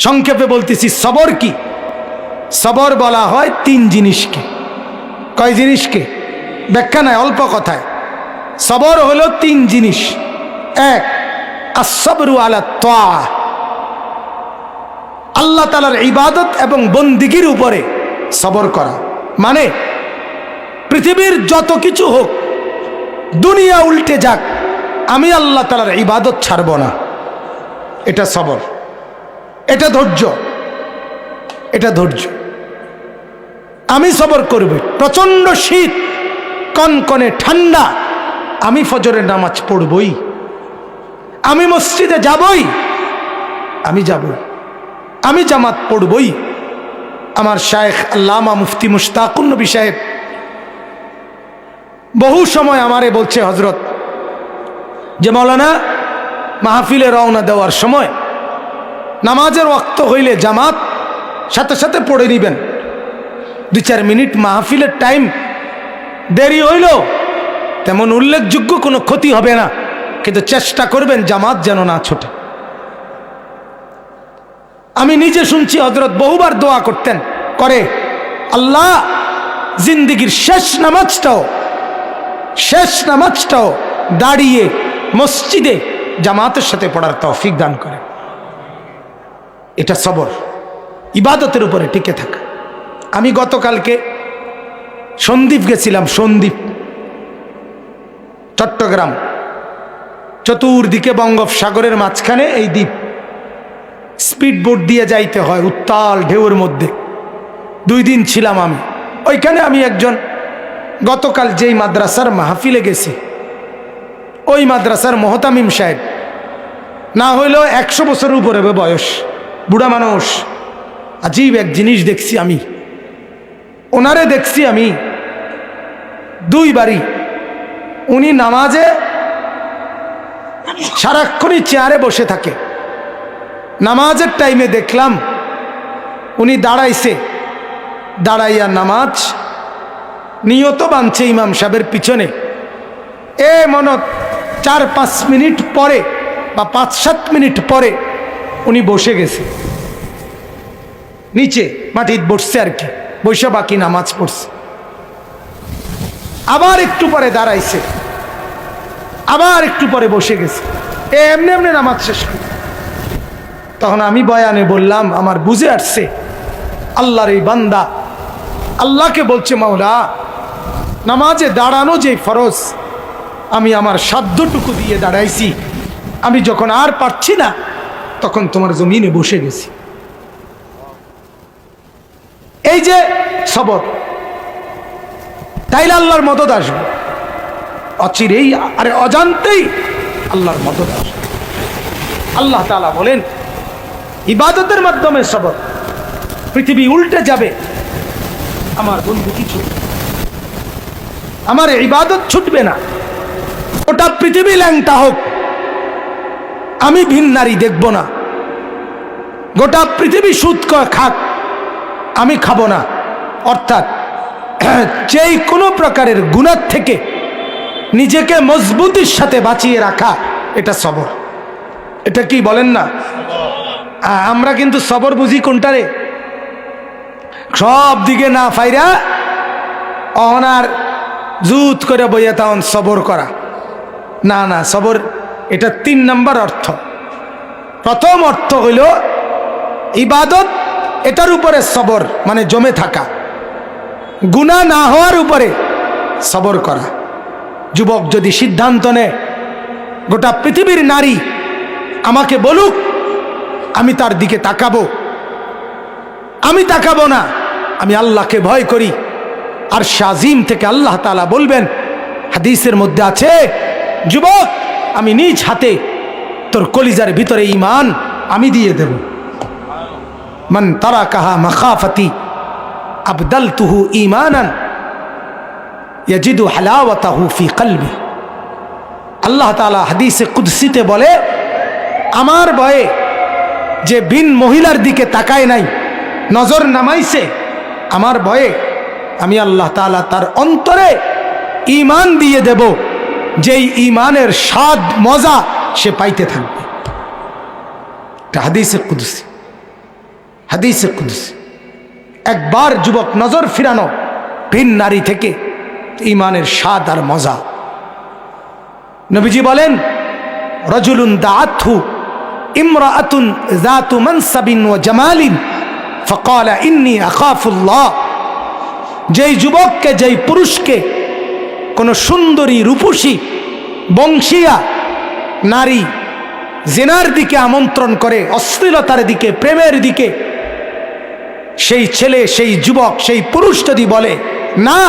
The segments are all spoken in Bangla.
সংক্ষেপে বলতেছি সবর কি। সবর বলা হয় তিন জিনিসকে। কয় জিনিসকে? ব্যাখ্যা নাই, অল্প কথায়। সবর হলো তিন জিনিস। এক, আসসাবরু আলা তাআ, আল্লাহ তাআলার ইবাদত এবং বন্দিগির উপরে সবর করা। মানে পৃথিবীর যত কিছু হোক, দুনিয়া উল্টে যাক, আমি আল্লাহ তাআলার ইবাদত ছাড়ব না। এটা সবর, এটা ধৈর্য, এটা ধৈর্য। আমি সবর করব। প্রচন্ড শীত, কনকনে ঠান্ডা, আমি ফজরের নামাজ পড়বই, আমি মসজিদে যাবই, আমি যাব, আমি জামাত পড়বই। আমার শায়েখ আল্লামা মুফতি মুশতাকুর নবী সাহেব বহু সময় আমারে বলছে, হজরত, যে মৌলানা, মাহফিলে রওনা দেওয়ার সময় নামাজের ওয়াক্ত হইলে জামাত সাথে সাথে পড়ে নিবেন। 2-4 মিনিট মাহফিলের টাইম দেরি হইল, তেমন উল্লেখযোগ্য কোনো ক্ষতি হবে না, কিন্তু চেষ্টা করবেন জামাত যেন না ছোটে। আমি নিজে শুনছি হযরত বহুবার দোয়া করতেন, করে, আল্লাহ জিন্দেগীর শেষ নামাজটাও দাঁড়িয়ে মসজিদে জামাতের সাথে পড়ার তৌফিক দান করে। এটা সবর, ইবাদতের উপরে টিকে থাকা। আমি গতকালকে সন্দ্বীপ গেছিলাম, সন্দ্বীপ, চট্টগ্রাম, চতুর্দিকে বঙ্গোপসাগরের মাঝখানে এই দ্বীপ। স্পিড বোট দিয়ে যাইতে হয় উত্তাল ঢেউয়ের মধ্যে। 2 দিন ছিলাম আমি ওইখানে। আমি একজন গতকাল যেই মাদ্রাসার মাহফিলে গেছি, ওই মাদ্রাসার মোহতামিম সাহেব, না হইলেও 100 বছরের উপরে হবে বয়স, বুড়া মানুষ। আজীব এক জিনিস দেখছি আমি, ওনারে দেখছি আমি 2 বারই। উনি নামাজে সারাক্ষণই চেয়ারে বসে থাকে। নামাজের টাইমে দেখলাম উনি দাঁড়াইছে, দাঁড়াইয়া নামাজ নিয়ত বাঁধছে ইমাম সাহেবের পিছনে। মনে 4-5 মিনিট পরে বা 5-7 মিনিট পরে উনি বসে গেছে, নিচে মাটিতে বসছে আর কি, বসে বাকি নামাজ পড়ছে। আবার একটু পরে দাঁড়াইছে, আবার একটু পরে বসে গেছে, এমনি এমনি নামাজ শেষ করে। তখন আমি বয়ানে বললাম, আমার বুঝে আসছে আল্লাহর এই বান্দা আল্লাহকে বলছে, মাওলা, নামাজে দাঁড়ানো যে ফরজ, আমি আমার সাধ্যটুকু দিয়ে দাঁড়াইছি, আমি যখন আর পারছি না তখন তোমার জমিনে বসে গেছি। এই যে সবর, তাইলে আল্লাহর মদদ আসবে অচিরেই, আরে অজান্তেই আল্লাহর মদদ আসবে। আল্লাহ তাআলা বলেন, ইবাদতের মাধ্যমে সবর। পৃথিবী উল্টে যাবে, আমার বন্ধু কিছু, আমার ইবাদত ছুটবে না। ওটা পৃথিবী ল্যাংটা হোক, আমি ভিন নারী দেখব না। গোটা পৃথিবী সুদ খাক, আমি খাবো না। অর্থাৎ যেই কোনো প্রকারের গুনাহ থেকে নিজেকে মজবুতির সাথে বাঁচিয়ে রাখা, এটা সবর। এটা কি বলেন না? আমরা কিন্তু সবর বুঝি কোনটারে? সব দিকে না ফাইরা অনার জুত করে বইয়া তখন সবর করা। না না, সবর এটা 3 নম্বর অর্থ। প্রথম অর্থ হইল ইবাদত, এটার উপরে সবর মানে জমে থাকা, গুনাহ না হওয়ার উপরে সবর করা। যুবক যদি সিদ্ধান্ত নেয়, গোটা পৃথিবীর নারী আমাকে বলুক, আমি তার দিকে তাকাবো, আমি তাকাবো না, আমি আল্লাহকে ভয় করি। আর শাজিম থেকে আল্লাহ তাআলা বলবেন, হাদিসের মধ্যে আছে, যুবক, আমি নিজ হাতে তোর কলিজার ভিতরে ঈমান আমি দিয়ে দেব। মান তারাকাহা মাখাফাতি আবদালতুহু ঈমানান ইয়াজিদু হালাওয়াতাহু ফি কলবি। আল্লাহ তাআলা হাদিসে কুদসিতে বলে, আমার ভয়ে যে বিন মহিলার দিকে তাকায় নাই, নজর নামাইছে, আমার ভয়ে আমি আল্লাহ তাআলা তার অন্তরে ঈমান দিয়ে দেব, যেই ঈমানের স্বাদ মজা সে পাইতে থাকবে। এটা হাদিসে কুদসি। হাদিসে কুদসি। একবার যুবক নজর ফিরানো ভিন নারী থেকে, ঈমানের স্বাদ আর মজা। নবীজি বলেন, রাজুলুন দাআতহু ইমরাআতুন যাতু মানসাবিন ওয়া জামালিন ফাকালা ইন্নী আখাফুল্লাহ। যেই যুবককে, যেই পুরুষকে কোন সুন্দরী, রূপসী, বংশীয়া নারী জিনার দিকে আমন্ত্রণ করে, অশ্লীলতার দিকে, প্রেমের দিকে, সেই ছেলে, সেই যুবক, সেই পুরুষ যদি বলে না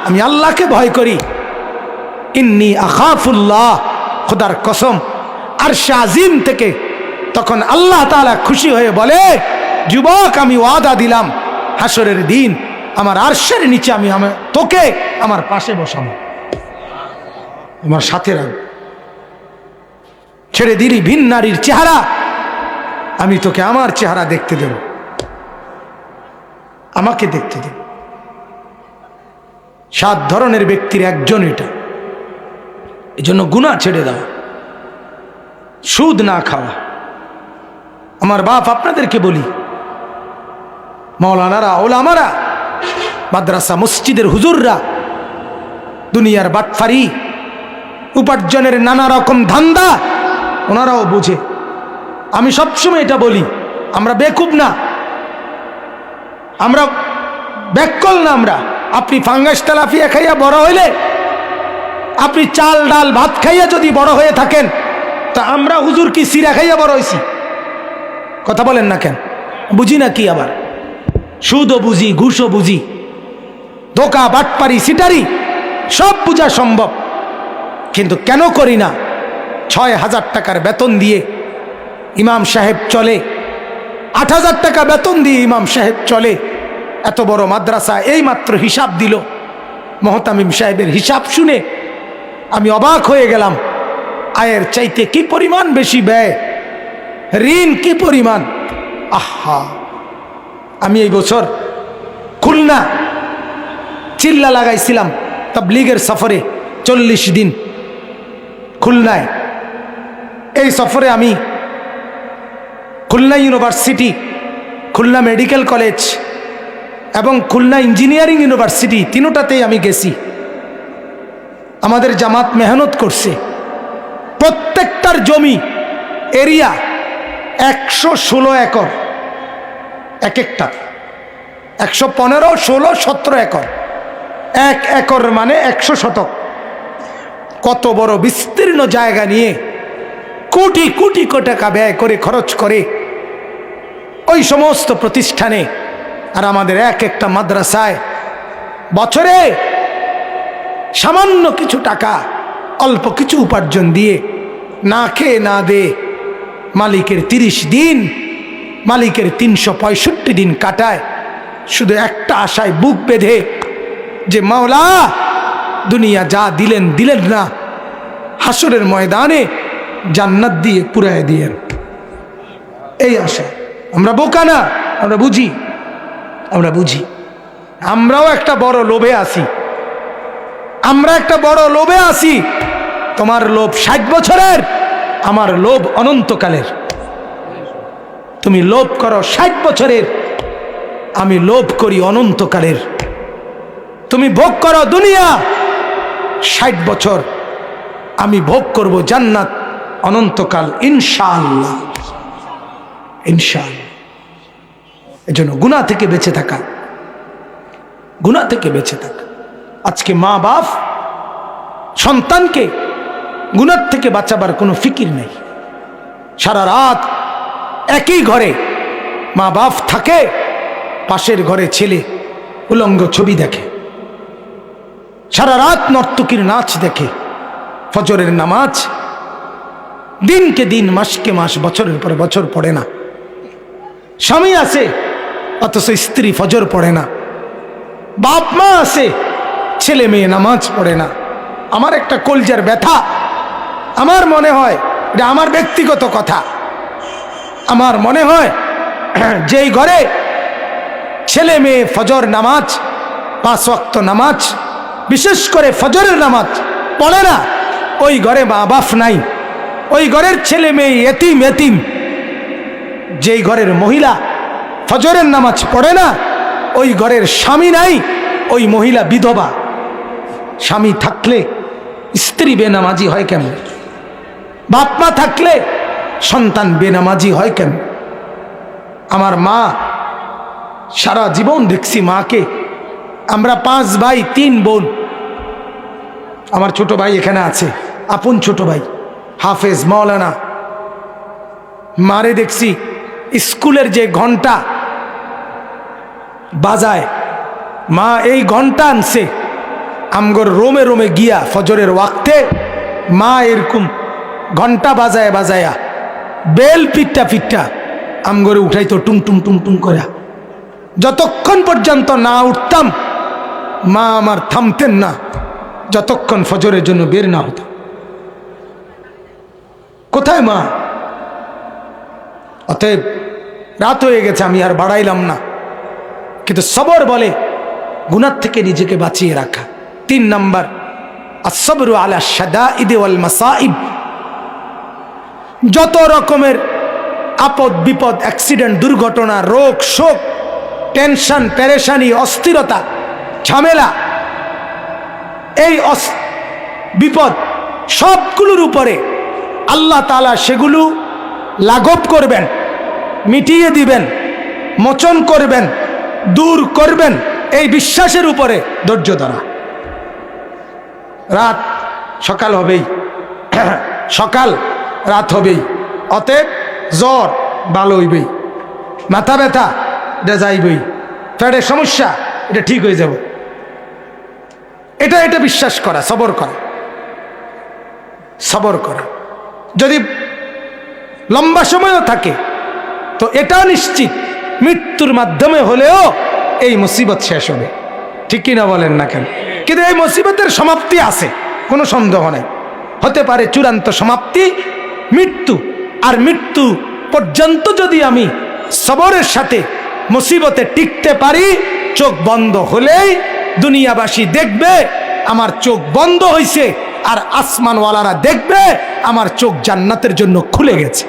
আমি আল্লাহকে ভয় করি, ইন্নী আখাফুল্লাহ, খোদার কসম, আরশে আজিম থেকে তখন আল্লাহ তাআলা খুশি হয়ে বলে, যুবক আমি ওয়াদা দিলাম হাসরের দিন আমার আরশের নিচে আমি তোকে আমার পাশে বসাবো, আমার সাথে রাখবো। ছেড়ে দিলি ভিন নারীর চেহারা, আমি তোকে আমার চেহারা দেখতে দেব, আমাকে দেখতে দেব। 7 ধরনের ব্যক্তির একজন এটা। এই জন্য গুনাহ ছেড়ে দাও, সুদ না খাওয়া। আমার বাপ আপনাদেরকে বলি, মাওলানারা, ওলামারা, মাদ্রাসা মসজিদের হুজুররা, দুনিয়ার বাটফারি, উপার্জনের নানা রকম ধান্দা ওনারাও বুঝে। আমি সবসময় এটা বলি, আমরা বেকুব না, আমরা ব্যাককল না। আপনি ফাঙ্গাস তেলাপিয়া খাইয়া বড় হইলে, আপনি চাল ডাল ভাত খাইয়া যদি বড় হয়ে থাকেন, তা আমরা হুজুর কি সিরা খাইয়া বড় হয়েছি? কথা বলেন না কেন? বুঝি না কি? আবার সুদও বুঝি, ঘুষও বুঝি, ধোকা, বাটপারি, সিটারি সব বুঝা সম্ভব, কিন্তু কেন করি না? 6,000 টাকার বেতন দিয়ে ইমাম সাহেব চলে, 8,000 টাকা বেতন দিয়ে ইমাম সাহেব চলে। এত বড় মাদ্রাসা এই মাত্র হিসাব দিল, মোহতামিম সাহেবের হিসাব শুনে আমি অবাক হয়ে গেলাম। আয়ের চাইতে কি পরিমাণ বেশি ব্যয়, ঋণ কি পরিমাণ। আহা, আমি এই বছর খুলনা চিল্লা লাগাইছিলাম তাবলীগের সফরে, 40 দিন খুলনায়। এই সফরে আমি Khulna university, Khulna medical college এবং খুলনা ইঞ্জিনিয়ারিং ইউনিভার্সিটি, তিনোটাতেই আমি গেছি। আমাদের জামাত মেহনত করছে। প্রত্যেকটার জমি এরিয়া 116 একর, এক একটা 115, 16, 17 একর। 1 একর মানে 100 শতক। কত বড় বিস্তীর্ণ জায়গা নিয়ে কোটি কোটি টাকা ব্যয় করে, খরচ করে ওই সমস্ত প্রতিষ্ঠানে। আর আমাদের এক একটা মাদ্রাসায় বছরে সামান্য কিছু টাকা, অল্প কিছু উপার্জন দিয়ে না খেয়ে না দে মালিকের 30 দিন, মালিকের 365 দিন কাটায় শুধু একটা আশায় বুক বেঁধে যে মাওলা দুনিয়া যা দিলেন দিলেন না, হাসরের ময়দানে জান্নাত দিয়ে পুরায় দিয়েন, এই আশা। আমরা বোকা না, আমরা বুঝি, আমরা বুঝি। আমরাও একটা বড় লোভে আছি, আমরা একটা বড় লোভে আছি। তোমার লোভ 60 বছরের, আমার লোভ অনন্তকালের। তুমি লোভ করো 60 বছরের, আমি লোভ করি অনন্তকালের। তুমি ভোগ করো দুনিয়া 60 বছর, আমি ভোগ করব জান্নাত অনন্তকাল, ইনশাআল্লাহ, ইনশাআল্লাহ। এজন্য গুনাহ থেকে বেঁচে থাকা, গুনাহ থেকে বেঁচে থাকা। আজকে মা বাপ সন্তানকে গুনাহ থেকে বাঁচাবার কোনো ফিকির নেই। সারা রাত একই ঘরে মা বাপ থাকে, পাশের ঘরে ছেলে উলঙ্গ ছবি দেখে, সারা রাত নর্তকীর নাচ দেখে, ফজরের নামাজ দিনকে দিন, মাসকে মাস, বছরের পর বছর পড়ে না। স্বামী আছে অথচ স্ত্রী ফজর পড়ে না, বাপ মা আছে ছেলে মেয়ে নামাজ পড়ে না। আমার একটা কলজার ব্যথা, আমার মনে হয় এটা আমার ব্যক্তিগত কথা, আমার মনে হয় যেই ঘরে ছেলে মেয়ে ফজর নামাজ, 5 ওয়াক্ত নামাজ, বিশেষ করে ফজরের নামাজ পড়ে না, ওই ঘরে মা বাপ নাই, ওই ঘরের ছেলে মেয়ে এতিম এতিম। যেই ঘরের মহিলা ফজরের নামাজ পড়ে না, ওই ঘরের স্বামী নাই, ওই মহিলা বিধবা। স্বামী থাকলে স্ত্রী বেনামাজি হয় কেমন? বাপ মা থাকলে সন্তান বেনামাজি হয় কেমন? আমার মা, সারা জীবন দেখছি মাকে। আমরা 5 ভাই 3 বোন। আমার ছোট ভাই এখানে আছে, আপন ছোট ভাই হাফেজ মাওলানা। মারে দেখছি স্কুলের যে ঘন্টা বাজায়, মা এই ঘন্টা আনছে আমগর রোমে রোমে গিয়া ফজরের ওয়াক্তে মা এরকম ঘন্টা বাজায় বাজায়া বেল পিট্টা পিট্টা আমগরে উঠাইতো টুং টুং টুং টুং করে। যতক্ষণ পর্যন্ত না উঠতাম মা আমার থামতেন না, যতক্ষণ ফজরের জন্য বের না হতো। কোথায় মা? অতএব রাত হয়ে গেছে, আমি আর বাড়াইলাম না। কিন্তু সবর বলে গুনাহ থেকে নিজেকে বাঁচিয়ে রাখা। 3 নাম্বার, আসবরু আলা শাদাইদ ওয়াল মাসাইব। যত রকমের আপদ বিপদ, অ্যাক্সিডেন্ট, দুর্ঘটনা, রোগ শোক, টেনশন, পেরেশানি, অস্থিরতা, ঝামেলা, এই বিপদ সবগুলোর উপরে আল্লাহ তাআলা সেগুলো লাঘব করবেন, মিটিয়ে দিবেন, মোচন করবেন, দূর করবেন, এই বিশ্বাসের উপরে ধৈর্য ধরা। রাত সকাল হবেই, সকাল রাত হবেই। অতএব জ্বর ভালো হইবেই, মাথা ব্যথা এটা যাইবই, পেটের সমস্যা এটা ঠিক হয়ে যাব। এটা বিশ্বাস করা, সবর করা, সবর করা। যদি লম্বা সময়ও থাকে তো এটা নিশ্চিত মৃত্যুর মাধ্যমে হলেও এই মুসিবত শেষ হবে। ঠিক কিনা বলেন না কেন? কিন্তু এই মুসিবতের সমাপ্তি আছে, কোনো সন্দেহ নাই। হতে পারে চূড়ান্ত সমাপ্তি মৃত্যু। আর মৃত্যু পর্যন্ত যদি আমি সবরের সাথে মুসিবতে টিকতে পারি, চোখ বন্ধ হলেই দুনিয়াবাসী দেখবে আমার চোখ বন্ধ হয়েছে, আর আসমানওয়ালারা দেখবে আমার চোখ জান্নাতের জন্য খুলে গেছে।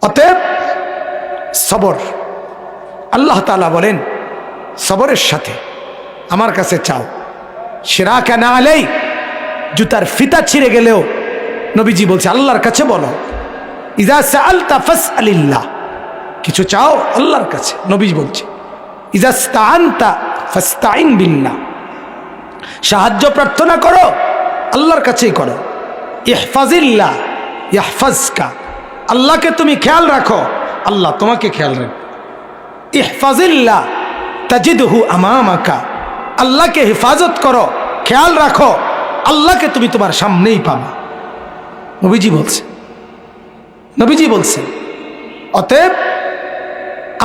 অতএব সবর, আল্লাহ তাআলা বলেন সবরের সাথে আমার কাছে চাও। শিরাকা না আলাই, জুতার ফিতা ছিঁড়ে গেলেও নবীজি বলছে আল্লাহর কাছে বলো। ইযা সাআলতা ফাসআলিল্লাহ, কিছু চাও আল্লাহর কাছে। নবীজি বলছে ইযা ইসতাআনতা ফাসতাইন বিল্লাহ, সাহায্য প্রার্থনা করো আল্লাহর কাছেই করো। ইহফাজিল্লাহ ইয়াহফাজকা, আল্লাহকে তুমি খেয়াল রাখো আল্লাহ তোমাকে খেয়াল রাখবে। ইহফাজিল্লাহ তাজিদহু আমামাকা, আল্লাহকে হেফাজত করো, খেয়াল রাখো, আল্লাহকে তুমি তোমার সামনেই পাবা। নবীজি বলছে, নবীজি বলছেন। অতএব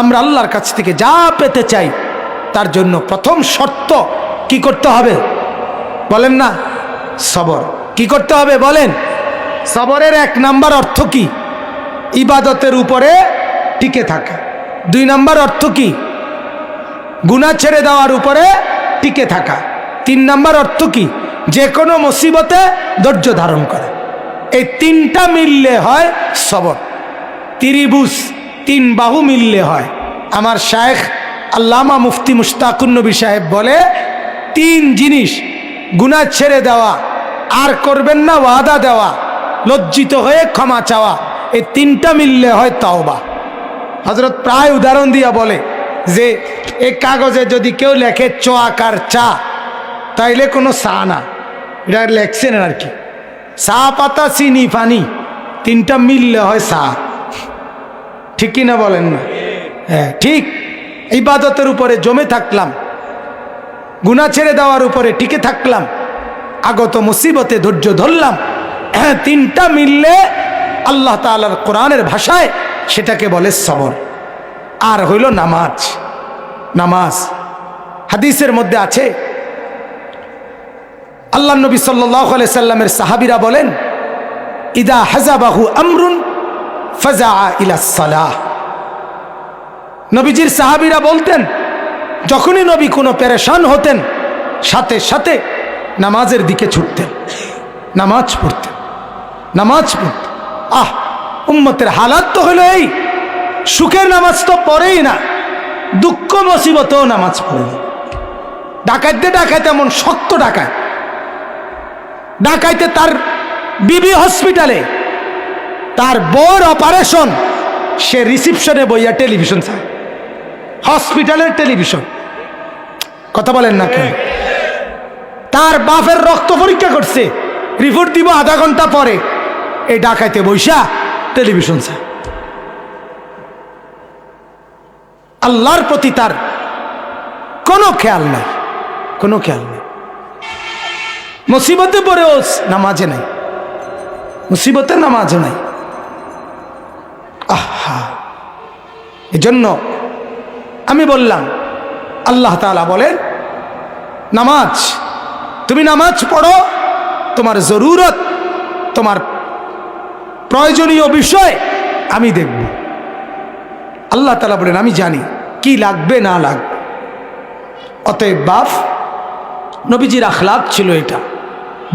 আমরা আল্লাহর কাছ থেকে যা পেতে চাই তার জন্য প্রথম শর্ত কি করতে হবে বলেন না? সবর। কি করতে হবে বলেন? সবরের 1 নাম্বার অর্থ কি? ইবাদতের উপরে টিকে থাকা। 2 নাম্বার অর্থ কি? গুনাহ ছেড়ে দেওয়ার উপরে টিকে থাকা। 3 নাম্বার অর্থ কি? যে কোনো মুসিবতে ধৈর্য ধারণ করা। এই 3টা মিললে হয় সবর। ত্রিভুজ, 3 বাহু মিললে হয়। আমার শায়েখ আল্লামা মুফতি মুশতাকুন নবী সাহেব বলে 3 জিনিস, গুনাহ ছেড়ে দেওয়া, আর করবেন না ওয়াদা দেওয়া, লজ্জিত হয়ে ক্ষমা চাওয়া, এই 3টা মিললে হয় তাওবা। হযরত প্রায় উদাহরণ দিয়া বলে যে এই কাগজে যদি কেউ লেখে চ আকার চা, তাইলে কোনো চা না, এটা লেখছেন আর কি। চা পাতা চিনি পানি 3টা মিললে হয় চা। ঠিক কিনা বলেন না? হ্যাঁ ঠিক। ইবাদতের উপরে জমে থাকলাম, গুনাহ ছেড়ে দেওয়ার উপরে টিকে থাকলাম, আগত মুসিবতে ধৈর্য ধরলাম, হ্যাঁ 3টা মিললে আল্লাহ তাআলার কোরআনের ভাষায় সেটাকে বলে সবর। আর হইল নামাজ। নামাজ হাদিসের মধ্যে আছে, আল্লাহ নবী সাল্লাল্লাহু আলাইহি সাল্লামের সাহাবীরা বলেন ইদা হাযাবাহু আমরুন ফাজআ ইলা সালাহ। নবীজির সাহাবীরা বলতেন যখনই নবী কোনো পেরেশান হতেন সাথে সাথে নামাজের দিকে ছুটতেন, নামাজ পড়তেন, নামাজ পড়তেন। উম্মতের হালাত তো হলো এই, সুখের নামাজ তো পড়েই না, দুঃখ মুসিবতেও নামাজ পড়ে না। ডাকাইতে ডাকাইতে এমন শক্ত ডাকায়, ডাকাইতে তার বিবি হসপিটালে, তার বউর অপারেশন, সে রিসিপশনে বইয়া টেলিভিশন চায়, হসপিটালের টেলিভিশন। কথা বলেন না কেন? তার বাপের রক্ত পরীক্ষা করছে, রিপোর্ট দিব আধা ঘন্টা পরে, এই ডাকাইতে বইসা টেলিভিশন চায়। আল্লাহর প্রতি তার কোনো খেয়াল নাই, কোনো খেয়াল নেই। মুসিবতে পড়েও নামাজে নাই, মুসিবতে নামাজে নাই। আহা, এজন্য আমি বললাম, আল্লাহ তাআলা বলেন নামাজ, তুমি নামাজ পড়ো, তোমার জরুরত, তোমার প্রয়োজনীয় বিষয় আমি দেখব। আল্লাহ তাআলা বলেন আমি জানি কি লাগবে না লাগবে। অতএব বাপ, নবীজির আখলাক ছিল এটা,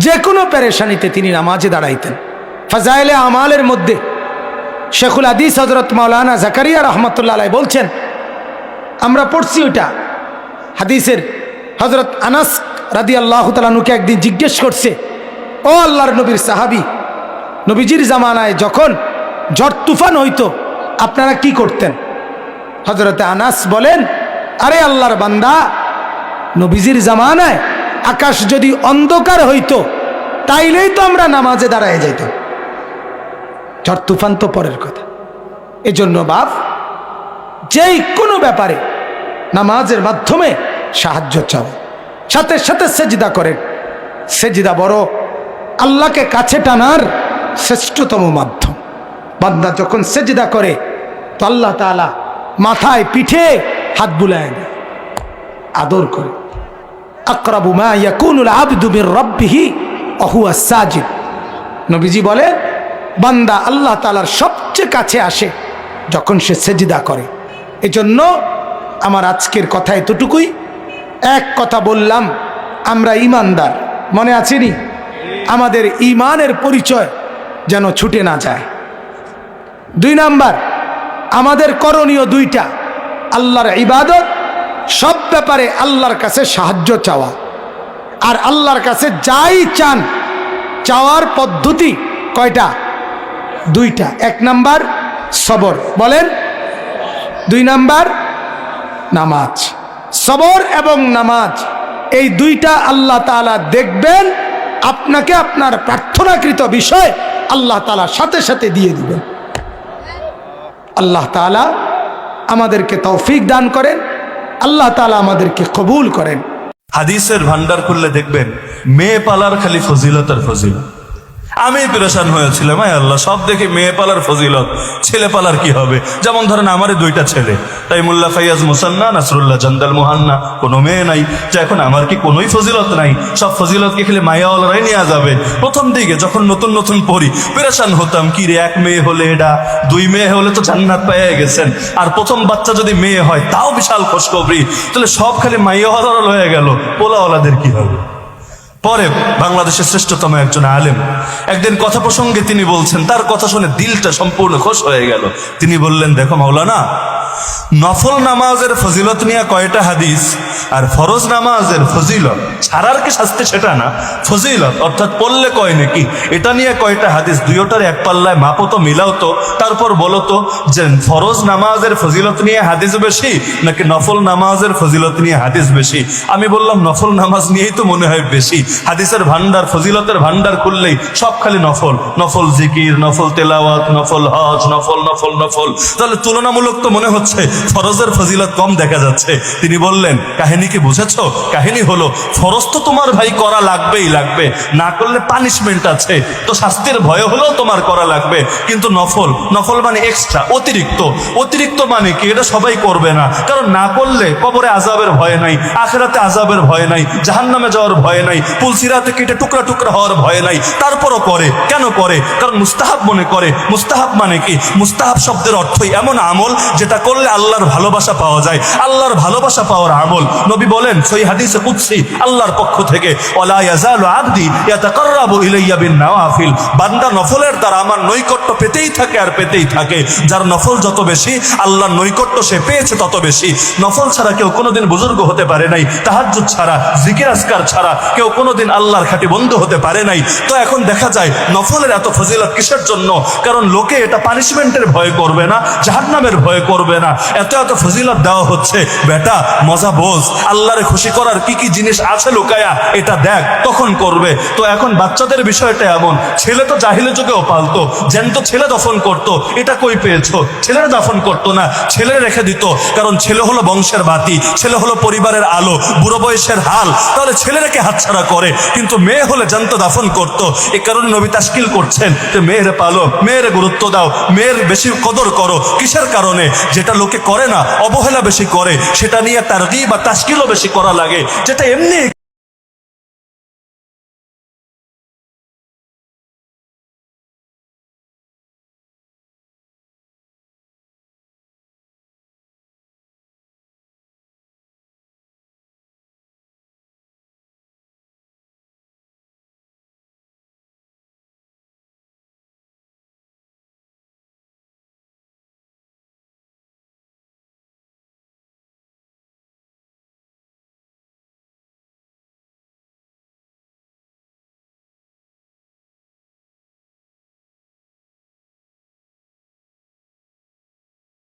যে কোনো পেরেশানিতে তিনি নামাজে দাঁড়াইতেন। ফাজাইলে আমালের মধ্যে শেখুল হাদিস হযরত মাওলানা জাকারিয়া রহমাতুল্লাহ আলাইহি বলছেন, আমরা পড়ছি ওইটা হাদিসের, হযরত আনাস রাদিয়াল্লাহু তাআলা আনহুকে একদিন জিজ্ঞেস করছে, ও আল্লাহর নবীর সাহাবী, নবীজির জামানায় যখন ঝড় তুফান হইতো আপনারা কি করতেন? হযরত আনাস বলেন, আরে আল্লাহর বান্দা, নবীজির জামানায় আকাশ যদি অন্ধকার হইতো তাইলেই তো আমরা নামাজে দাঁড়ায় যাইতাম, ঝড় তুফান তো পরের কথা। এজন্য বাপ, যেই কোনো ব্যাপারে নামাজের মাধ্যমে সাহায্য চাও, সাথে সাথে সেজদা করেন। সেজদা বড় আল্লাহকে কাছে টানার শ্রেষ্ঠতম মাধ্যম। বান্দা যখন সেজদা করে তো আল্লাহ তাআলা মাথায় পিঠে হাত বুলায় দেয়, আদর করে। আকরাবু মা ইয়াকুনুল আবদু মির রাব্বিহি ওয়া হুয়া সাজিদ। নবীজি বলে, বান্দা আল্লাহ তাআলার সবচেয়ে কাছে আসে যখন সে সেজদা করে। এজন্য আমার আজকের কথা এতটুকুই। এক কথা বললাম, আমরা ঈমানদার, মনে আছেনি? আমাদের ঈমানের পরিচয় যেন ছুটে না যায়। 2 নাম্বার, আমাদের করণীয় 2টা, আল্লাহর ইবাদত, সব ব্যাপারে আল্লাহর কাছে সাহায্য চাওয়া, আর আল্লাহর কাছে যাই চান চাওয়ার পদ্ধতি কয়টা? 2টা। 1 নাম্বার সবর, বলেন। 2 নাম্বার নামাজ। সবর এবং নামাজ, এই 2টা আল্লাহ তাআলা দেখবেন, আপনাকে আপনার প্রার্থনাকৃত বিষয় আল্লাহ তাআলা সাথে সাথে দিয়ে দিবেন। আল্লাহ তাআলা আমাদেরকে তৌফিক দান করেন, আল্লাহ তাআলা আমাদেরকে কবুল করেন। হাদিসের ভান্ডার করলে দেখবেন মেয়ে পালার খালি ফজিলত আর ফজিলত। আমি পেরেশান হয়েছিলাম, আয় আল্লাহ, সব দেখে মেয়ে পালার ফজিলত, ছেলে পালার কি হবে? যেমন ধরেন আমারই 2টা ছেলে, তাইমুল্লাহ ফাইয়াজ মুসান্না, নাসরুল্লাহ জান্দাল মুহান্না, কোনো মেয়ে নাই। যে এখন আমার কি কোনোই ফজিলত নাই? সব ফজিলতকে খেলে মায়াওয়ালারাই নিয়ে যাবে। প্রথম দিকে যখন নতুন নতুন পড়ি পেরেশান হতাম, কি রে, 1 মেয়ে হলে এটা, 2 মেয়ে হলে তো জান্নাত পেয়ে গেছেন, আর প্রথম বাচ্চা যদি মেয়ে হয় তাও বিশাল খুশখবরি। তাহলে সব খালি মাইয়াওয়ালারা লয়ে গেল, পোলাওয়ালাদের কি হবে? পরে বাংলাদেশের শ্রেষ্ঠতম একজন আলেম একদিন কথা প্রসঙ্গে তিনি বলছেন, তার কথা শুনে দিলটা সম্পূর্ণ খুশ হয়ে গেল। তিনি বললেন, দেখো মাওলানা, নফল নামাজের ফজিলত নিয়ে কয়টা হাদিস, আর ফরজ নামাজের ফজিলত ছাড়ার কি শাস্তি সেটা না, ফজিলত অর্থাৎ পড়লে কয় নাকি, এটা নিয়ে কয়টা হাদিস, 2টার এক পাল্লায় মাপো তো, মিলাও তো, তারপর বলো তো যে ফরজ নামাজের ফজিলত নিয়ে হাদিস বেশি নাকি নফল নামাজের ফজিলত নিয়ে হাদিস বেশি? আমি বললাম নফল নামাজ নিয়েই তো মনে হয় বেশি। হাদিসের ভান্ডার, ফজিলতের ভান্ডার খুললেই সব খালি নফল, নফল জিকির, নফল তেলাওয়াত, নফল হজ, নফল নফল নফল। তাহলে তুলনামূলক তো মনে হচ্ছে ফরজের ফজিলত কম দেখা যাচ্ছে। তিনি বললেন, কাহিনী কি বুঝেছো? কাহিনী হলো, ফরজ তো তোমার ভাই করা লাগবেই লাগবে, না করলে পানিশমেন্ট আছে, তো শাস্তির ভয় হলেও তোমার করা লাগবে। কিন্তু নফল, নফল মানে এক্সট্রা, অতিরিক্ত। অতিরিক্ত মানে কি? এটা সবাই করবে না, কারণ না করলে কবরে আযাবের ভয় নাই, আখিরাতে আযাবের ভয় নাই, জাহান্নামে যাওয়ার ভয় নাই, পুলসিরাতে কেটে টুকরা টুকরা হওয়ার ভয় নাই, তারপরও করে। কেন করে? কারণ মুস্তাহাব মনে করে। মুস্তাহাব মানে কি? মুস্তাহাব শব্দের অর্থই এমন আমল যেটা করলে আল্লাহর ভালোবাসা পাওয়া যায়। আল্লাহর ভালোবাসা পাওয়ার আমল নবী বলেন সহিহ হাদিসে কুদসি আল্লাহর পক্ষ থেকে, ওয়ালা ইয়াজালু আবদি ইয়াতাকাররাবু ইলাইয়া বিন নওয়াফিল, বান্দা নফলের দ্বারা আমার নৈকট্য পেতেই থাকে আর পেতেই থাকে। যার নফল যত বেশি আল্লাহর নৈকট্য সে পেয়েছে তত বেশি। নফল ছাড়া কেউ কোনোদিন বুজুর্গ হতে পারে নাই, তাহাজ্জুদ ছাড়া, জিকির আজকার ছাড়া কেউ কোনোদিন আল্লাহর খাঁটি বন্ধু হতে পারে নাই। তো এখন দেখা যায় নফলের এত ফজিলত কিসের জন্য? কারণ লোকে এটা পানিশমেন্টের ভয় করবে না, জাহান্নামের ভয় করবে না। এত এত ফজিলত দেওয়া হচ্ছে, বেটা মজা বোঝ, আল্লাহরে খুশি করার কি কি জিনিস আছে লুকায়া, এটা দেখ, তখন করবে। তো এখন বাচ্চাদের বিষয়টা এমন, ছেলে তো জাহিলি যুগেও পালতো, জ্যান্ত ছেলে দফন করতো, এটা কই পেয়েছো? ছেলেরা দফন করতো না, ছেলে রেখে দিত, কারণ ছেলে হলো বংশের বাতি, ছেলে হলো পরিবারের আলো, বুড়ো বয়সের হাল, তাহলে ছেলে রেখে হাতছাড়া করে। কিন্তু মেয়ে হলে জ্যান্ত দাফন করতো। এই কারণে নবী তাশকিল করছেন যে মেয়েরে পালো, মেয়েরে গুরুত্ব দাও, মেয়ের বেশি কদর করো। কিসের কারণে? যেটা লোকে করে না, অবহেলা বেশি করে, সেটা নিয়ে তারগীব বা তাশকিলও বেশি করা লাগে, যেটা এমনি